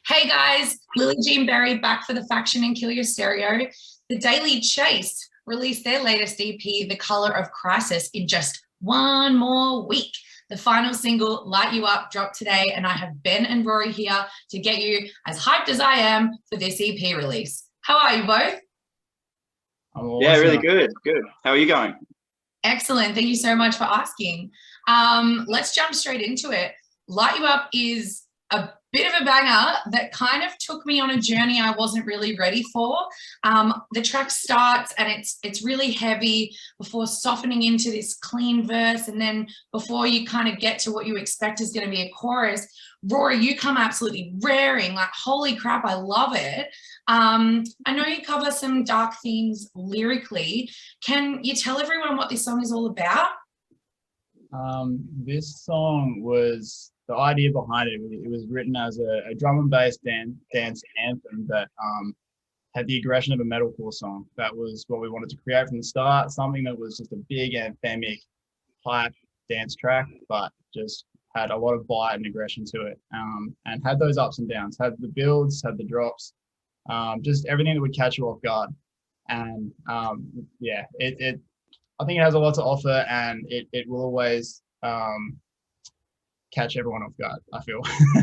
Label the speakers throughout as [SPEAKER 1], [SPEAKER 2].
[SPEAKER 1] Hey guys, Lili Jean Berry back for the Faction and Kill Your Stereo. The Daily Chase released their latest EP, The Color of Crisis, in just one more week. The final single, Light You Up, dropped today, and I have Ben and Rory here to get you as hyped as I am for this EP release. How are you both?
[SPEAKER 2] Yeah, really good. Good. How are you going?
[SPEAKER 1] Excellent. Thank you so much for asking. Let's jump straight into it. Light You Up is a bit of a banger that kind of took me on a journey I wasn't really ready for. The track starts and it's really heavy before softening into this clean verse, and then before you kind of get to what you expect is going to be a chorus, Rory, you come absolutely raring, like, holy crap, I love it. I know you cover some dark themes lyrically. Can you tell everyone what this song is all about?
[SPEAKER 3] This song was, the idea behind it was written as a drum and bass dance anthem that had the aggression of a metalcore song. That was what we wanted to create from the start, something that was just a big anthemic hype dance track, but just had a lot of bite and aggression to it, and had those ups and downs, had the builds, had the drops, just everything that would catch you off guard. And yeah, I think it has a lot to offer, and it will always catch everyone off guard, I feel.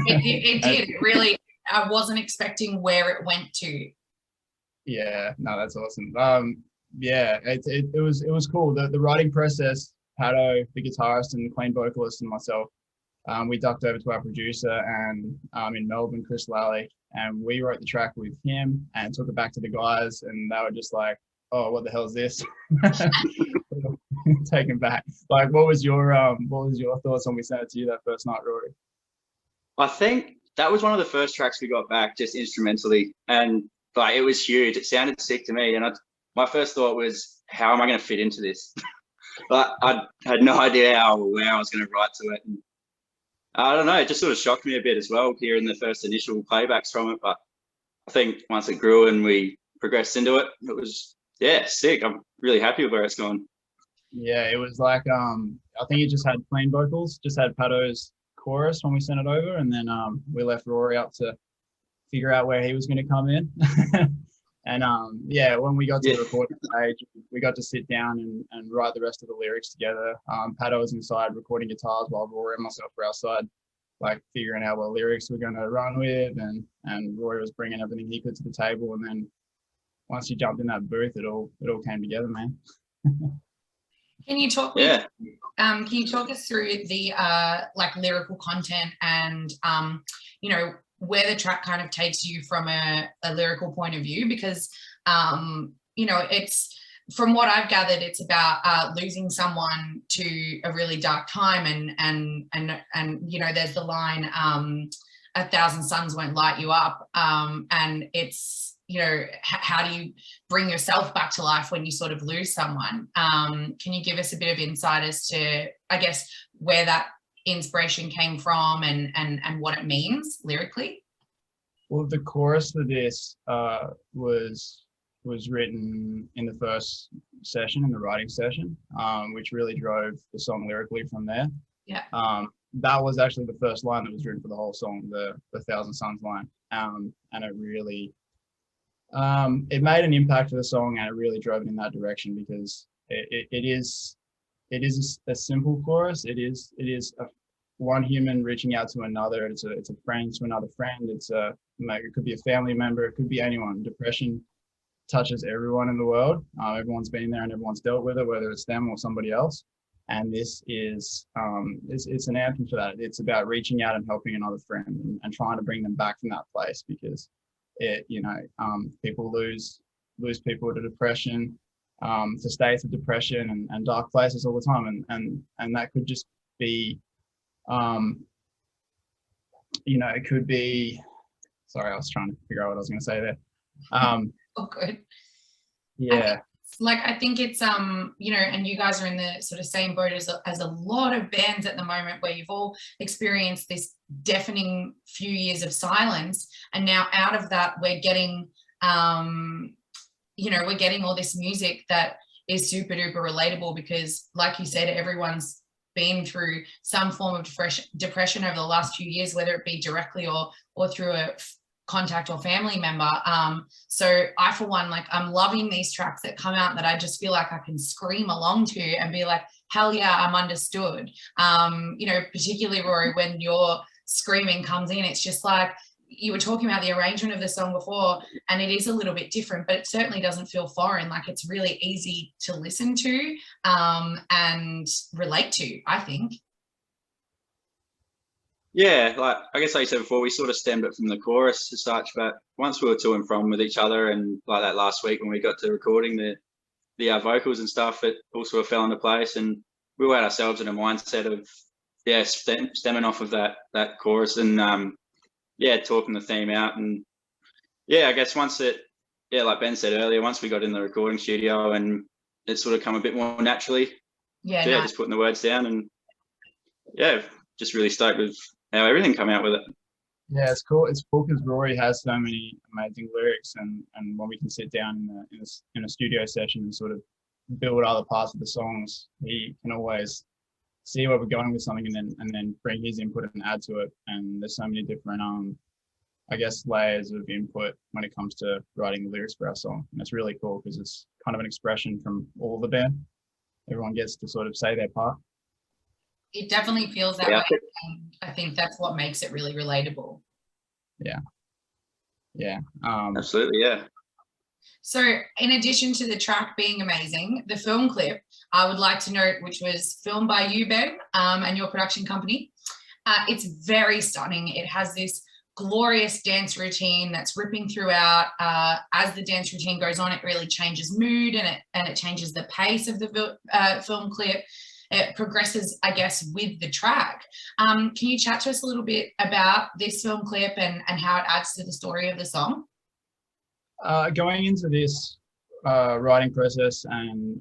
[SPEAKER 1] It did. It really, I wasn't expecting where it went to.
[SPEAKER 3] Yeah, no, that's awesome. Yeah, it was cool. The writing process, Pato, the guitarist and clean vocalist, and myself, we ducked over to our producer and in Melbourne, Chris Lally, and we wrote the track with him and took it back to the guys, and they were just like, oh, what the hell is this? Taken back. Like, what was your thoughts when we sent it to you that first night, Rory?
[SPEAKER 2] I think that was one of the first tracks we got back just instrumentally, and like it was huge. It sounded sick to me, and my first thought was, how am I going to fit into this? But I had no idea where I was going to write to it. And I don't know, it just sort of shocked me a bit as well, hearing the first initial playbacks from it. But I think once it grew and we progressed into it, it was, yeah, sick. I'm really happy with where it's gone.
[SPEAKER 3] Yeah, it was like, I think it just had plain vocals, just had Pato's chorus when we sent it over, and then we left Rory up to figure out where he was going to come in. And yeah, when we got to the recording stage, we got to sit down and write the rest of the lyrics together. Pato was inside recording guitars while Rory and myself were outside, like figuring out what lyrics we're going to run with, and Rory was bringing everything he could to the table. And then once you jumped in that booth, it all came together, man.
[SPEAKER 1] Can you talk us through the like lyrical content and you know, where the track kind of takes you from a lyrical point of view? Because you know, it's, from what I've gathered, it's about losing someone to a really dark time, and you know, there's the line, 1,000 suns won't light you up, and it's, you know, how do you bring yourself back to life when you sort of lose someone? Can you give us a bit of insight as to, I guess, where that inspiration came from and what it means lyrically?
[SPEAKER 3] Well, the chorus for this was written in the first session, in the writing session, which really drove the song lyrically from there.
[SPEAKER 1] Yeah.
[SPEAKER 3] That was actually the first line that was written for the whole song, the 1,000 suns line, and it really it made an impact for the song, and it really drove it in that direction, because it is a simple chorus. It is one human reaching out to another. It's a friend to another friend. It could be a family member. It could be anyone. Depression touches everyone in the world. Everyone's been there and everyone's dealt with it, whether it's them or somebody else. And this is it's an anthem for that. It's about reaching out and helping another friend and trying to bring them back from that place, because people lose people to depression, to states of depression and dark places all the time, and that could just be, it could be, sorry, I was trying to figure out what I was going to say there.
[SPEAKER 1] Oh, good.
[SPEAKER 3] Yeah.
[SPEAKER 1] I think it's you know, and you guys are in the sort of same boat as a lot of bands at the moment, where you've all experienced this deafening few years of silence, and now out of that we're getting you know, we're getting all this music that is super duper relatable, because like you said, everyone's been through some form of depression over the last few years, whether it be directly or through contact or family member. So I, for one, like, I'm loving these tracks that come out that I just feel like I can scream along to and be like, hell yeah, I'm understood. You know, particularly, Rory, when your screaming comes in, it's just like, you were talking about the arrangement of the song before, and it is a little bit different, but it certainly doesn't feel foreign. Like, it's really easy to listen to and relate to, I think.
[SPEAKER 2] Yeah, like I guess like you said before, we sort of stemmed it from the chorus as such, but once we were to and from with each other, and like that last week when we got to recording the vocals and stuff, it all sort of fell into place, and we were ourselves in a mindset of stemming off of that chorus and talking the theme out. And I guess once it like Ben said earlier, once we got in the recording studio and it sort of come a bit more naturally, just putting the words down, and just really stoked with how everything come out with it.
[SPEAKER 3] Yeah, it's cool. It's cool because Rory has so many amazing lyrics, and when we can sit down in a studio session and sort of build other parts of the songs, he can always see where we're going with something and then bring his input and add to it. And there's so many different I guess layers of input when it comes to writing the lyrics for our song. And it's really cool because it's kind of an expression from all the band. Everyone gets to sort of say their part.
[SPEAKER 1] It definitely feels that way. And I think that's what makes it really relatable.
[SPEAKER 3] Yeah.
[SPEAKER 2] Absolutely, yeah.
[SPEAKER 1] So in addition to the track being amazing, the film clip, I would like to note, which was filmed by you, Ben, and your production company. It's very stunning. It has this glorious dance routine that's ripping throughout. As the dance routine goes on, it really changes mood, and it changes the pace of the film clip. It progresses, I guess, with the track. Can you chat to us a little bit about this film clip and how it adds to the story of the song?
[SPEAKER 3] Going into this writing process and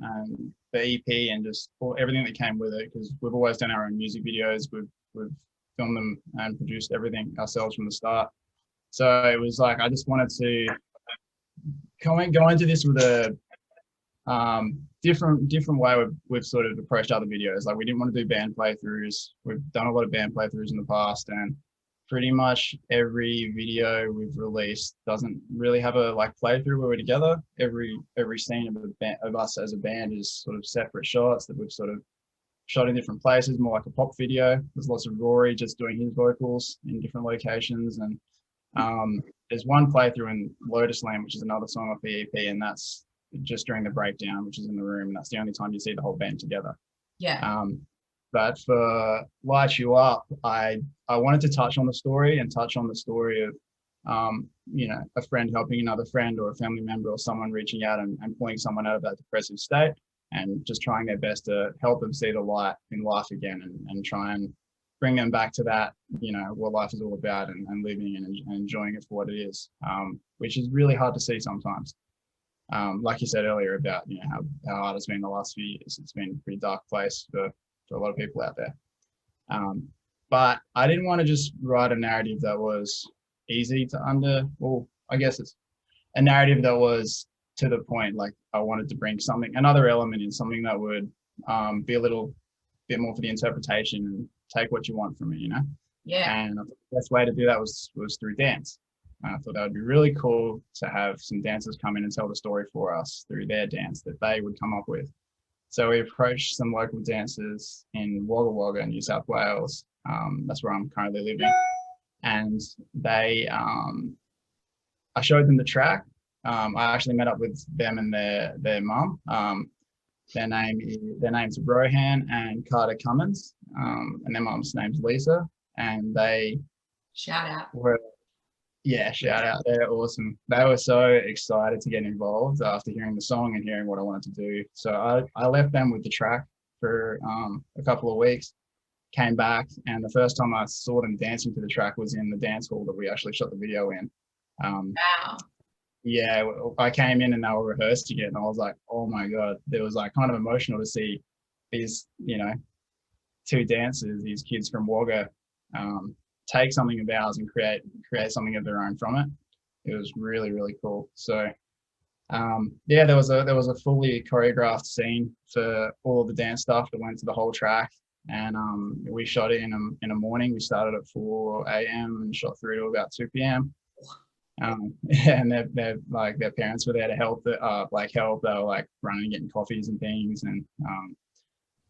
[SPEAKER 3] the EP and just everything that came with it, because we've always done our own music videos, we've filmed them and produced everything ourselves from the start. So it was like I just wanted to go into this with a different way we've sort of approached other videos. Like, we didn't want to do band playthroughs. We've done a lot of band playthroughs in the past, and pretty much every video we've released doesn't really have a playthrough where we're together. Every scene of us as a band is sort of separate shots that we've sort of shot in different places, more like a pop video. There's lots of Rory just doing his vocals in different locations, and there's one playthrough in Lotus Land, which is another song off the EP, and that's just during the breakdown, which is in the room, and that's the only time you see the whole band together. But for Light You Up, I wanted to touch on the story and touch on the story of a friend helping another friend, or a family member, or someone reaching out and pulling someone out of that depressive state, and just trying their best to help them see the light in life again, and try and bring them back to that, what life is all about, and living and enjoying it for what it is, which is really hard to see sometimes. Like you said earlier about how hard it's been the last few years. It's been a pretty dark place for a lot of people out there. But I didn't want to just write a narrative that was easy to I guess it's a narrative that was to the point. Like, I wanted to bring another element in, something that would be a little bit more for the interpretation and take what you want from it, Yeah. And I thought the best way to do that was through dance. I thought that would be really cool to have some dancers come in and tell the story for us through their dance that they would come up with. So we approached some local dancers in Wagga Wagga, New South Wales. That's where I'm currently living. And they, I showed them the track. I actually met up with them and their mum. Their name's Rohan and Carter Cummins, and their mum's name's Lisa. And they
[SPEAKER 1] shout out.
[SPEAKER 3] Shout out. They're awesome. They were so excited to get involved after hearing the song and hearing what I wanted to do. So I left them with the track for a couple of weeks, came back, and the first time I saw them dancing to the track was in the dance hall that we actually shot the video in.
[SPEAKER 1] Wow.
[SPEAKER 3] Yeah, I came in and they were rehearsing it, and I was like, oh my God. It was kind of emotional to see these, two dancers, these kids from Wagga, take something of ours and create something of their own from it. It was really, really cool. So there was a fully choreographed scene for all of the dance stuff that went to the whole track, and we shot it in a morning. We started at 4 a.m. and shot through to about 2 p.m. Yeah, and they're like their parents were there to help. Like help. They were like running and getting coffees and things, and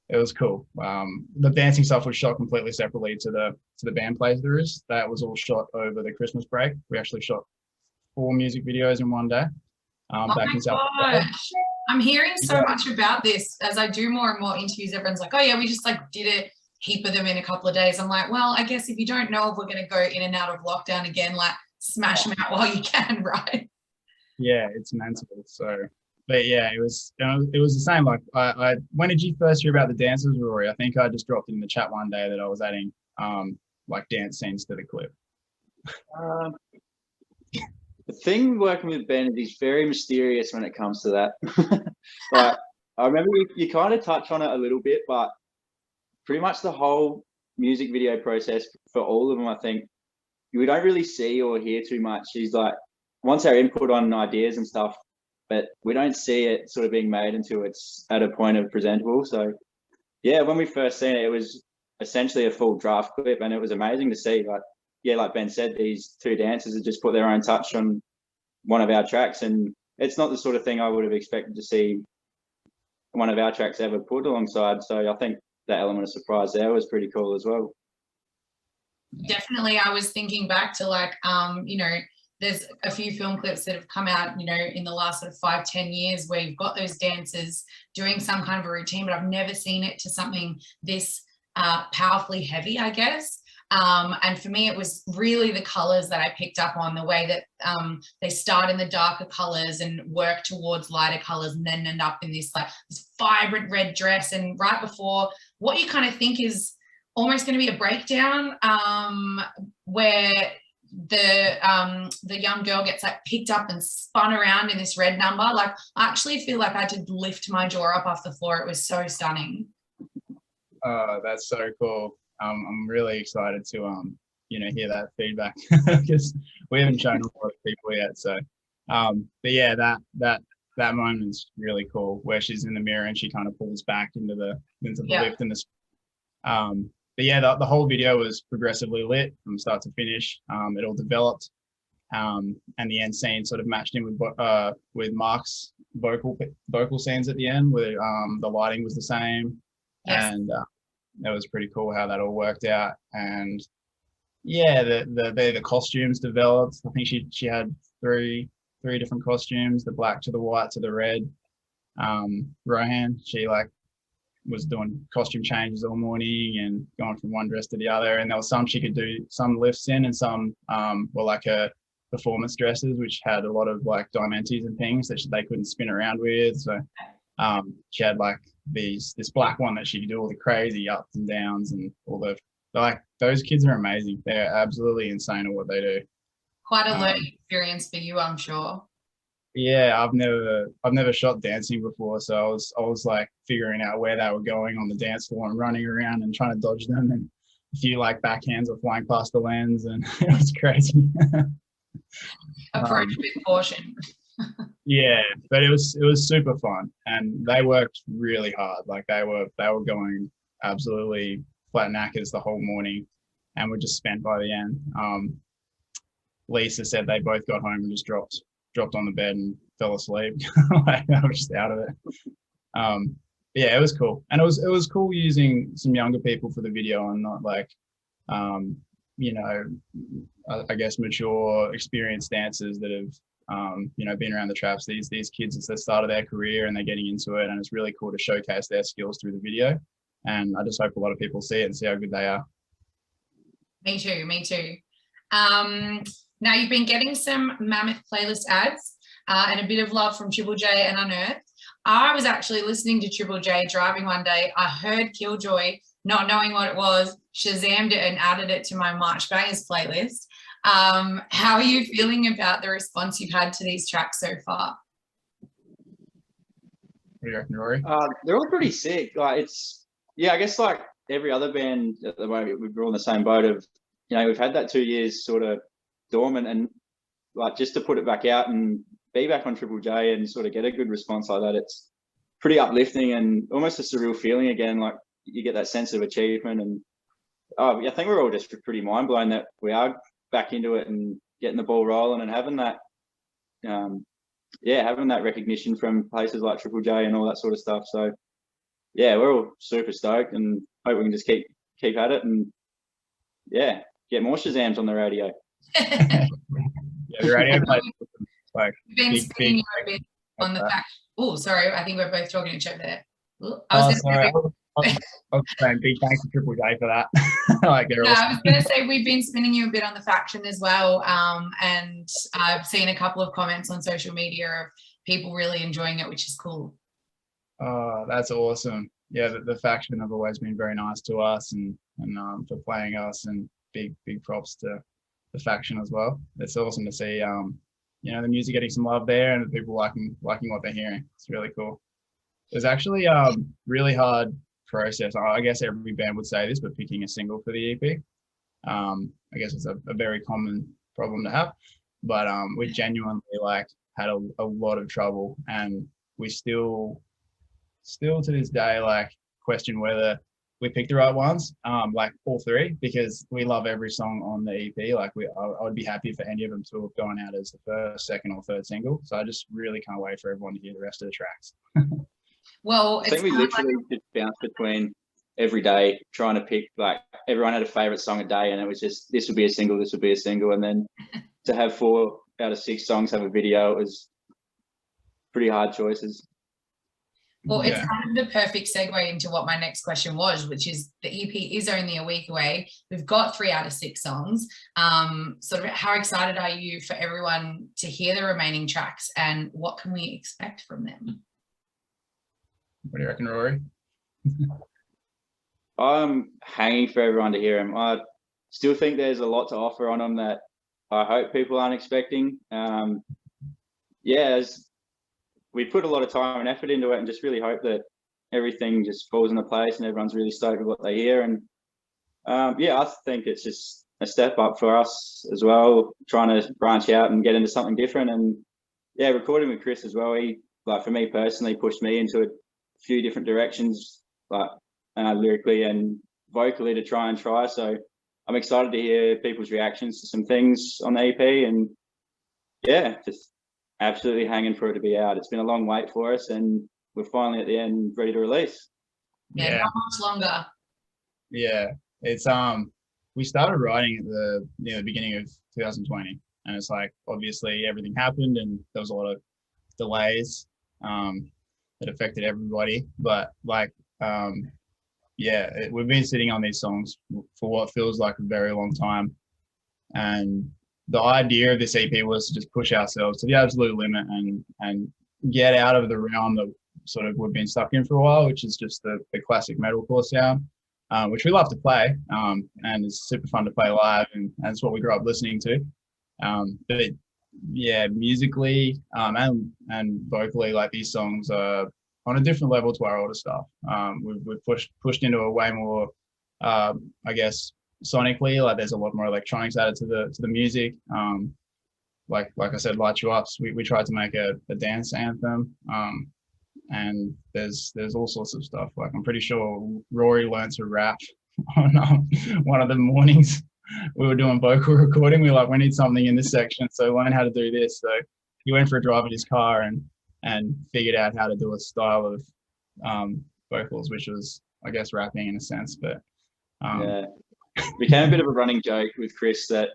[SPEAKER 3] it was cool. The dancing stuff was shot completely separately to the band plays there is. That was all shot over the Christmas break. We actually shot 4 music videos in one day.
[SPEAKER 1] Oh
[SPEAKER 3] Back
[SPEAKER 1] my
[SPEAKER 3] in South Africa.
[SPEAKER 1] I'm hearing so much about this as I do more and more interviews. Everyone's like, oh yeah, we just like did a heap of them in a couple of days. I'm like, well, I guess if you don't know if we're going to go in and out of lockdown again, like smash them out while you can, right?
[SPEAKER 3] Yeah, it's mental. So, but yeah, it was the same. Like, I when did you first hear about the dances, Rory? I think I just dropped it in the chat one day that I was adding like dance scenes to the clip.
[SPEAKER 2] The thing working with Ben is he's very mysterious when it comes to that. Like, I remember you kind of touch on it a little bit, but pretty much the whole music video process for all of them, I think we don't really see or hear too much. He's like, wants our input on ideas and stuff, but we don't see it sort of being made until it's at a point of presentable. So yeah, when we first seen it, it was essentially a full draft clip, and it was amazing to see. Like, yeah, like Ben said, these 2 dancers have just put their own touch on one of our tracks, and it's not the sort of thing I would have expected to see one of our tracks ever put alongside. So I think that element of surprise there was pretty cool as well.
[SPEAKER 1] Definitely. I was thinking back to like, you know, there's a few film clips that have come out, you know, in the last sort of 5-10 years where you've got those dancers doing some kind of a routine, but I've never seen it to something this powerfully heavy, I guess. And for me, it was really the colors that I picked up on, the way that they start in the darker colors and work towards lighter colors and then end up in this like this vibrant red dress. And right before what you kind of think is almost going to be a breakdown, where the young girl gets like picked up and spun around in this red number. Like, I actually feel like I had to lift my jaw up off the floor. It was so stunning.
[SPEAKER 3] That's so cool. I'm really excited to you know, hear that feedback because we haven't shown a lot of people yet. So but yeah, that moment's really cool where she's in the mirror and she kind of pulls back into the lift and the but yeah, the whole video was progressively lit from start to finish. It all developed, and the end scene sort of matched in with Mark's vocal scenes at the end, where the lighting was the same, and it was pretty cool how that all worked out. And yeah, the costumes developed. I think she had three different costumes: the black to the white to the red. Rohan, she like was doing costume changes all morning and going from one dress to the other, and there was some she could do some lifts in, and some were like her performance dresses, which had a lot of like diamantes and things that they couldn't spin around with. So she had like this black one that she could do all the crazy ups and downs and all the, like, those kids are amazing. They're absolutely insane at what they do.
[SPEAKER 1] Quite a learning experience for you, I'm sure.
[SPEAKER 3] Yeah, I've never shot dancing before, so I was like figuring out where they were going on the dance floor and running around and trying to dodge them, and a few like backhands were flying past the lens, and it was crazy.
[SPEAKER 1] Approach with caution.
[SPEAKER 3] Yeah, but it was super fun, and they worked really hard. Like they were going absolutely flat knackers the whole morning, and were just spent by the end. Lisa said they both got home and just dropped on the bed and fell asleep. Like, I was just out of it. Yeah, it was cool, and it was cool using some younger people for the video and not like, you know, I guess mature, experienced dancers that have you know, been around the traps. These kids, it's the start of their career and they're getting into it, and it's really cool to showcase their skills through the video. And I just hope a lot of people see it and see how good they are.
[SPEAKER 1] Me too. Now you've been getting some Mammoth playlist ads and a bit of love from Triple J and Unearthed. I was actually listening to Triple J driving one day. I heard Killjoy, not knowing what it was, Shazammed it and added it to my March Bangers playlist. How are you feeling about the response you've had to these tracks so far?
[SPEAKER 3] What do you reckon, Rory?
[SPEAKER 2] They're all pretty sick. Like, it's, yeah, I guess like every other band at the moment, we're all in the same boat of, you know, we've had that 2 years sort of dormant, and like just to put it back out and be back on Triple J and sort of get a good response like that, it's pretty uplifting and almost a surreal feeling again. Like, you get that sense of achievement, and I think we're all just pretty mind blown that we are back into it, and getting the ball rolling and having that, having that recognition from places like Triple J and all that sort of stuff. So yeah, we're all super stoked and hope we can just keep at it and get more Shazams on the radio.
[SPEAKER 3] Yeah, the radio plays like
[SPEAKER 1] been spinning you a bit on the fact. Oh, sorry, I think we're both talking to each other there.
[SPEAKER 3] I was saying big thanks to Triple J for that. Like they're awesome.
[SPEAKER 1] I was going to say we've been spinning you a bit on the faction as well, and I've seen a couple of comments on social media of people really enjoying it, which is cool.
[SPEAKER 3] Oh, that's awesome. Yeah, the faction have always been very nice to us and for playing us, and big props to the faction as well. It's awesome to see the music getting some love there and the people liking what they're hearing. It's really cool. It's actually really hard process. I guess every band would say this, but picking a single for the EP, I guess it's a very common problem to have. But we genuinely had a lot of trouble, and we still to this day question whether we picked the right ones, all three, because we love every song on the EP. I would be happy for any of them to have gone out as the first, second, or third single. So I just really can't wait for everyone to hear the rest of the tracks.
[SPEAKER 1] Well,
[SPEAKER 2] I think we literally just bounced between every day trying to pick, everyone had a favorite song a day, and it was just, this would be a single, this would be a single. And then to have 4 out of 6 songs have a video, it was pretty hard choices.
[SPEAKER 1] Well, it's kind of the perfect segue into what my next question was, which is the EP is only a week away. We've got 3 out of 6 songs. Sort of how excited are you for everyone to hear the remaining tracks, and what can we expect from them?
[SPEAKER 3] What do you reckon, Rory?
[SPEAKER 2] I'm hanging for everyone to hear them. I still think there's a lot to offer on them that I hope people aren't expecting. We put a lot of time and effort into it, and just really hope that everything just falls into place and everyone's really stoked with what they hear. And I think it's just a step up for us as well, trying to branch out and get into something different. And recording with Chris as well, he, for me personally, pushed me into a few different directions, lyrically and vocally, to try. So I'm excited to hear people's reactions to some things on the EP, and just absolutely hanging for it to be out. It's been a long wait for us, and we're finally at the end, ready to release.
[SPEAKER 1] Yeah, not much longer.
[SPEAKER 3] Yeah, it's we started writing at the beginning of 2020, and it's obviously everything happened and there was a lot of delays that affected everybody. But we've been sitting on these songs for what feels like a very long time, and the idea of this EP was to just push ourselves to the absolute limit and get out of the realm that sort of we've been stuck in for a while, which is just the classic metalcore sound, which we love to play, and it's super fun to play live, and it's what we grew up listening to. But musically and vocally, these songs are on a different level to our older stuff. We've pushed into a way more, I guess, sonically, there's a lot more electronics added to the music. Like I said, Light You Ups, we tried to make a dance anthem, and there's all sorts of stuff. I'm pretty sure Rory learned to rap on one of the mornings we were doing vocal recording. We need something in this section, so learn how to do this. So he went for a drive in his car and figured out how to do a style of vocals, which was, I guess, rapping in a sense. But
[SPEAKER 2] became a bit of a running joke with Chris that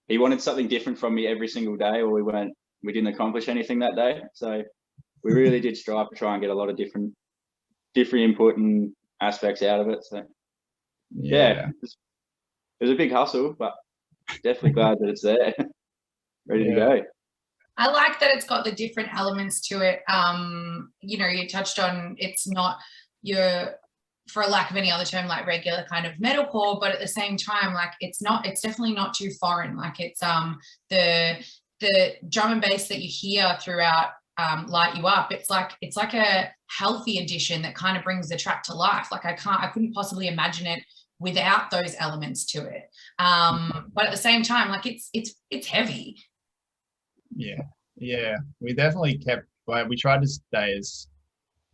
[SPEAKER 2] he wanted something different from me every single day, or we didn't accomplish anything that day. So we really did strive to try and get a lot of different input and aspects out of it. So it was a big hustle, but definitely glad that it's there, ready to go.
[SPEAKER 1] I like that it's got the different elements to it. You touched on, it's not your, for lack of any other term, regular kind of metalcore, but at the same time, it's definitely not too foreign. It's the drum and bass that you hear throughout Light You Up, it's like a healthy addition that kind of brings the track to life. I couldn't possibly imagine it without those elements to it. But at the same time, it's heavy.
[SPEAKER 3] Yeah, we definitely kept, we tried to stay as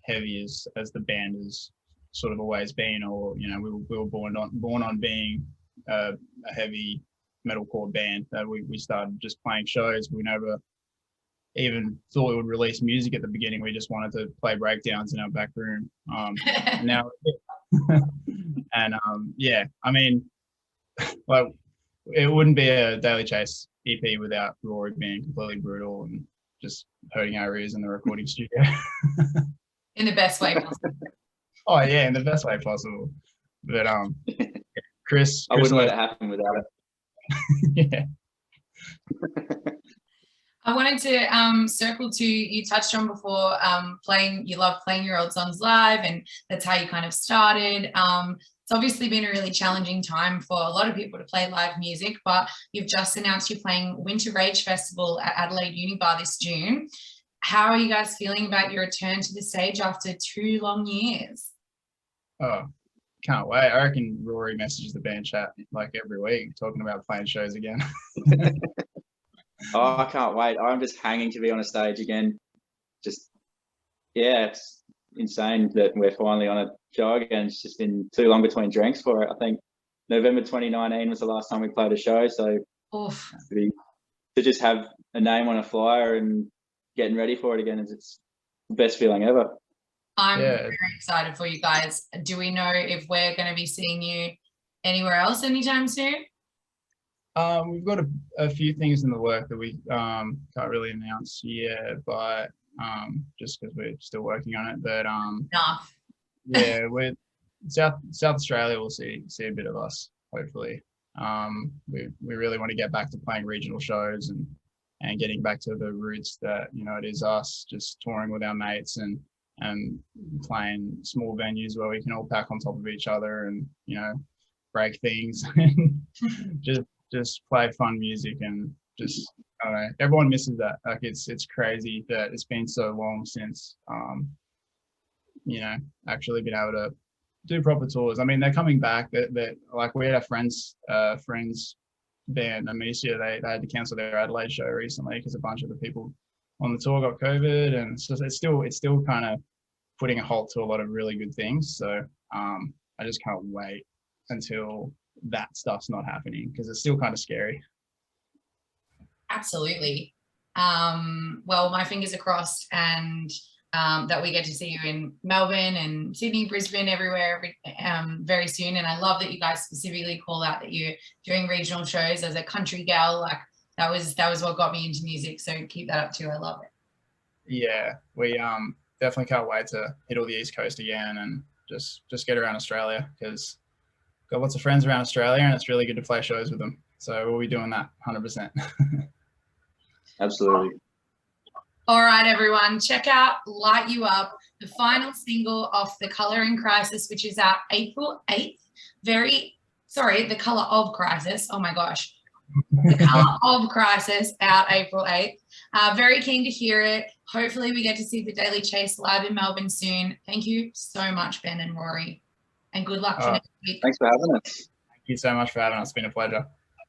[SPEAKER 3] heavy as the band has sort of always been, or we were born on being a heavy metalcore band that we started just playing shows. We never even thought we would release music at the beginning. We just wanted to play breakdowns in our back room. And now, and yeah, I mean, like it wouldn't be a Daily Chase EP without Rory being completely brutal and just hurting our ears in the recording studio.
[SPEAKER 1] In the best way possible.
[SPEAKER 3] Oh yeah, in the best way possible. But Chris
[SPEAKER 2] I wouldn't let it happen without
[SPEAKER 3] it. Yeah.
[SPEAKER 1] I wanted to circle to, you touched on before, you love playing your old songs live, and that's how you kind of started. It's obviously been a really challenging time for a lot of people to play live music, but you've just announced you're playing Winter Rage Festival at Adelaide Unibar this June. How are you guys feeling about your return to the stage after 2 long years?
[SPEAKER 3] Oh, can't wait. I reckon Rory messages the band chat like every week talking about playing shows again.
[SPEAKER 2] Oh, I can't wait. I'm just hanging to be on a stage again. Just, yeah, it's insane that we're finally on a show again. It's just been too long between drinks for it. I think November 2019 was the last time we played a show. So to just have a name on a flyer and getting ready for it again it's the best feeling ever.
[SPEAKER 1] I'm very excited for you guys. Do we know if we're going to be seeing you anywhere else anytime soon?
[SPEAKER 3] We've got a few things in the work that we can't really announce yet, but just because we're still working on it. But yeah, we're South Australia will see a bit of us, hopefully. We really want to get back to playing regional shows and getting back to the roots that, you know, it is us just touring with our mates and playing small venues where we can all pack on top of each other and, you know, break things and just play fun music and just, I don't know, everyone misses that. Like it's crazy that it's been so long since you know, actually been able to do proper tours. I mean, they're coming back. That like we had a friends band, Amicia, they had to cancel their Adelaide show recently because a bunch of the people on the tour got COVID, and it's still kind of putting a halt to a lot of really good things. So I just can't wait until that stuff's not happening because it's still kind of scary.
[SPEAKER 1] Absolutely. Well, my fingers are crossed, and that we get to see you in Melbourne and Sydney, Brisbane, everywhere very soon. And I love that you guys specifically call out that you're doing regional shows as a country gal. Like that was what got me into music. So keep that up too. I love it.
[SPEAKER 3] Yeah, we definitely can't wait to hit all the East Coast again and just get around Australia because got lots of friends around Australia and it's really good to play shows with them. So we'll be doing that 100%.
[SPEAKER 2] Absolutely.
[SPEAKER 1] All right, everyone, check out Light You Up, the final single off The Colour in Crisis, which is out April 8th. The Colour of Crisis. Oh my gosh. The Colour of Crisis out April 8th. Very keen to hear it. Hopefully we get to see the Daily Chase live in Melbourne soon. Thank you so much, Ben and Rory. And good luck for next week.
[SPEAKER 2] Thanks for having us.
[SPEAKER 3] Thank you so much for having us. It's been a pleasure.